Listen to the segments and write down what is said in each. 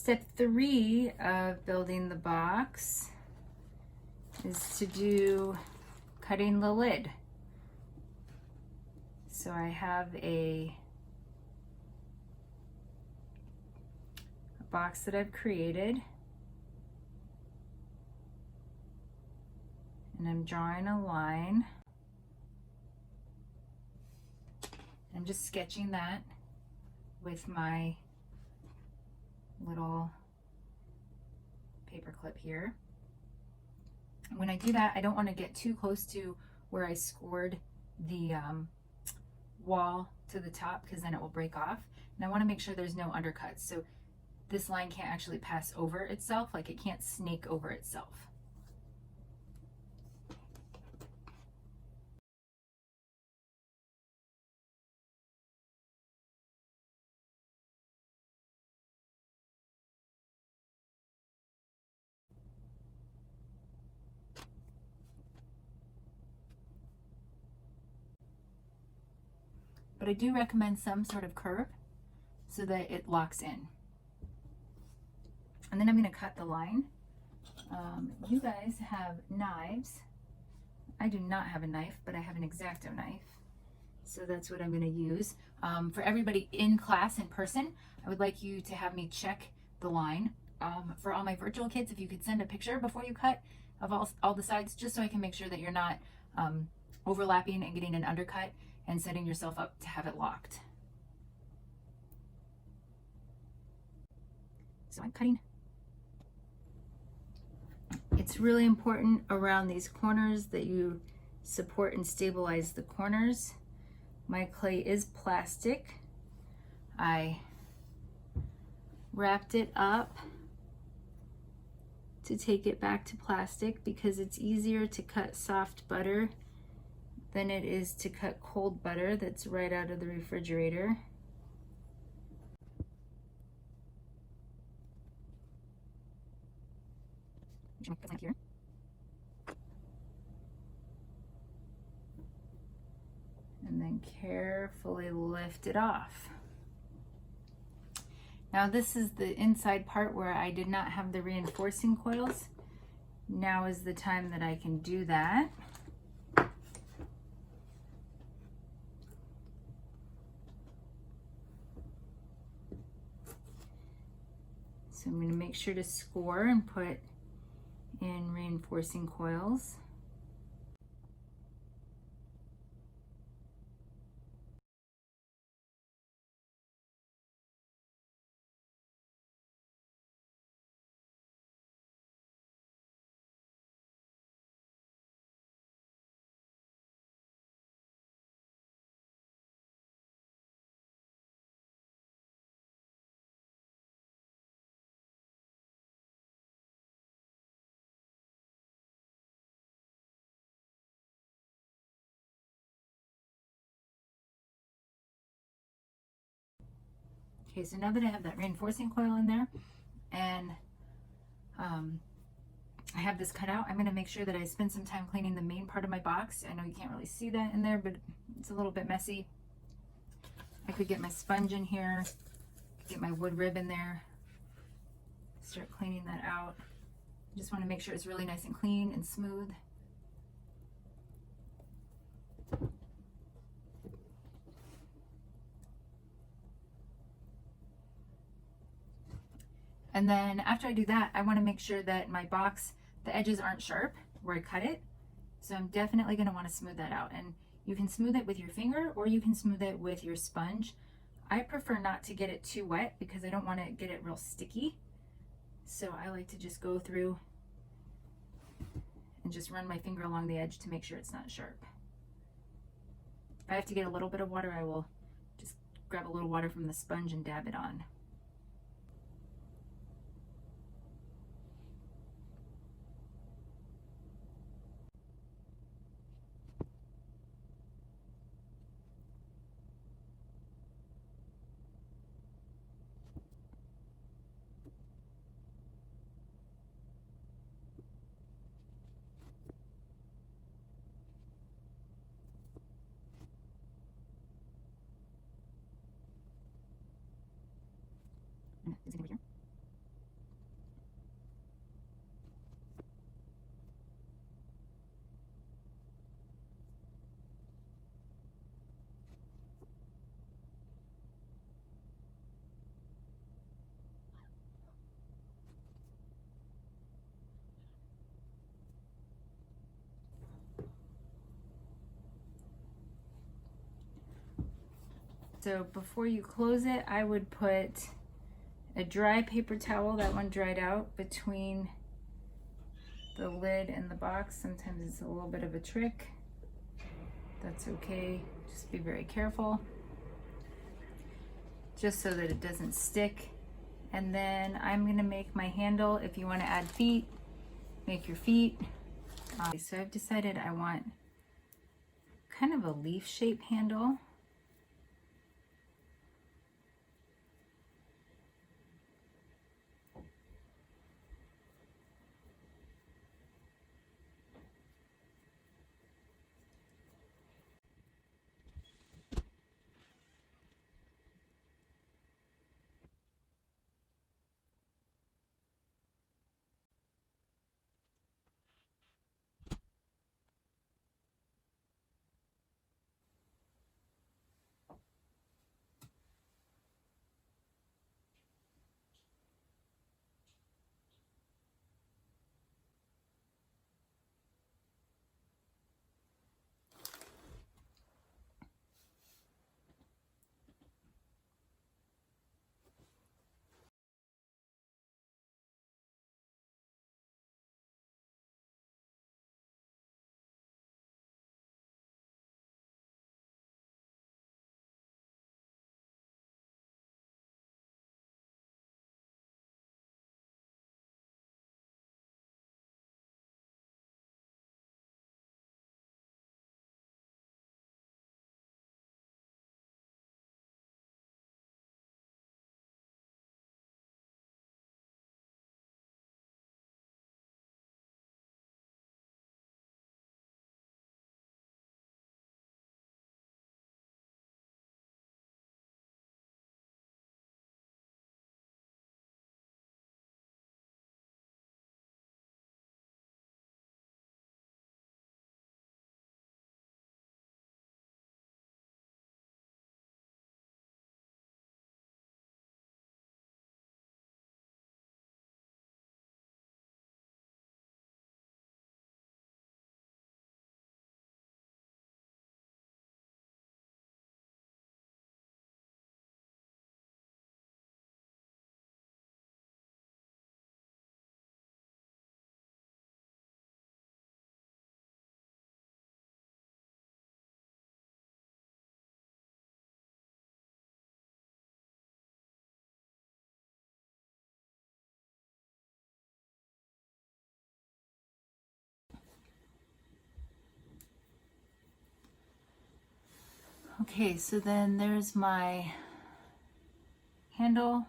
Step 3 of building the box is to do cutting the lid. So I have a box that I've created, and I'm drawing a line. I'm just sketching that with my little paper clip here. When I do that, I don't want to get too close to where I scored the wall to the top, because then it will break off. And I want to make sure there's no undercuts. So this line can't actually pass over itself, like it can't snake over itself. But I do recommend some sort of curve so that it locks in. And then I'm going to cut the line. You guys have knives. I do not have a knife, but I have an X-Acto knife. So that's what I'm going to use. For everybody in class, in person, I would like you to have me check the line. For all my virtual kids, if you could send a picture before you cut of all the sides, just so I can make sure that you're not overlapping and getting an undercut and setting yourself up to have it locked. So I'm cutting. It's really important around these corners that you support and stabilize the corners. My clay is plastic. I wrapped it up to take it back to plastic because it's easier to cut soft butter than it is to cut cold butter that's right out of the refrigerator. Here. And then carefully lift it off. Now this is the inside part where I did not have the reinforcing coils. Now is the time that I can do that. So I'm going to make sure to score and put in reinforcing coils. Okay, so now that I have that reinforcing coil in there, and I have this cut out, I'm going to make sure that I spend some time cleaning the main part of my box. I know you can't really see that in there, but it's a little bit messy. I could get my sponge in here, get my wood rib in there, start cleaning that out. I just want to make sure it's really nice and clean and smooth. And then after I do that, I want to make sure that my box, the edges aren't sharp where I cut it. So I'm definitely going to want to smooth that out. And you can smooth it with your finger or you can smooth it with your sponge. I prefer not to get it too wet because I don't want to get it real sticky. So I like to just go through and just run my finger along the edge to make sure it's not sharp. If I have to get a little bit of water, I will just grab a little water from the sponge and dab it on. So before you close it, I would put a dry paper towel, that one dried out, between the lid and the box. Sometimes it's a little bit of a trick. That's okay, just be very careful. Just so that it doesn't stick. And then I'm gonna make my handle. If you wanna add feet, make your feet. So I've decided I want kind of a leaf shape handle. Okay, so then there's my handle.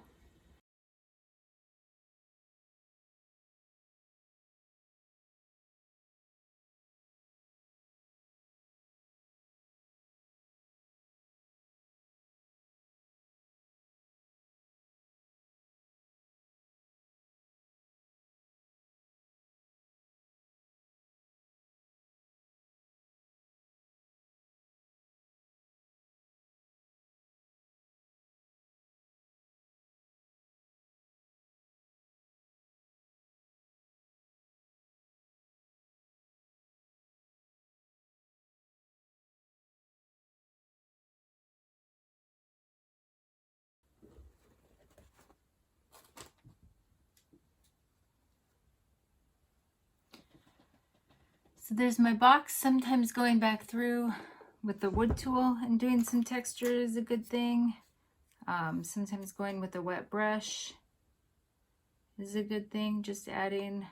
So there's my box. Sometimes going back through with the wood tool and doing some texture is a good thing. Sometimes going with a wet brush is a good thing. Just adding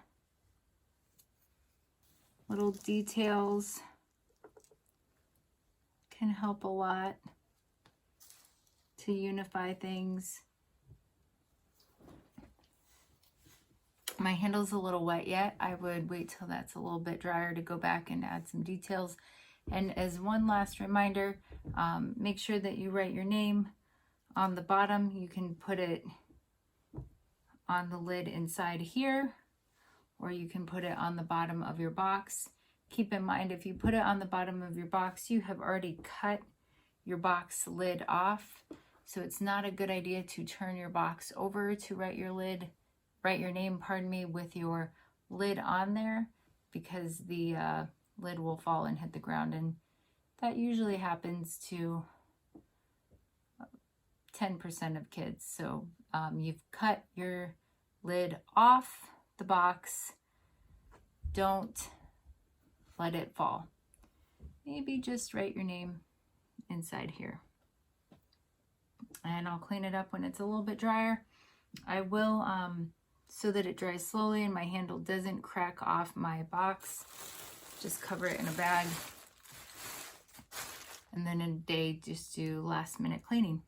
little details can help a lot to unify things. My handle's a little wet yet. I would wait till that's a little bit drier to go back and add some details. And as one last reminder, make sure that you write your name on the bottom. You can put it on the lid inside here, or you can put it on the bottom of your box. Keep in mind, if you put it on the bottom of your box, you have already cut your box lid off. So it's not a good idea to turn your box over to write your name, with your lid on there, because the lid will fall and hit the ground, and that usually happens to 10% of kids. So you've cut your lid off the box. Don't let it fall. Maybe just write your name inside here. And I'll clean it up when it's a little bit drier. I will, so that it dries slowly and my handle doesn't crack off my box, just cover it in a bag. And then in a day, just do last minute cleaning.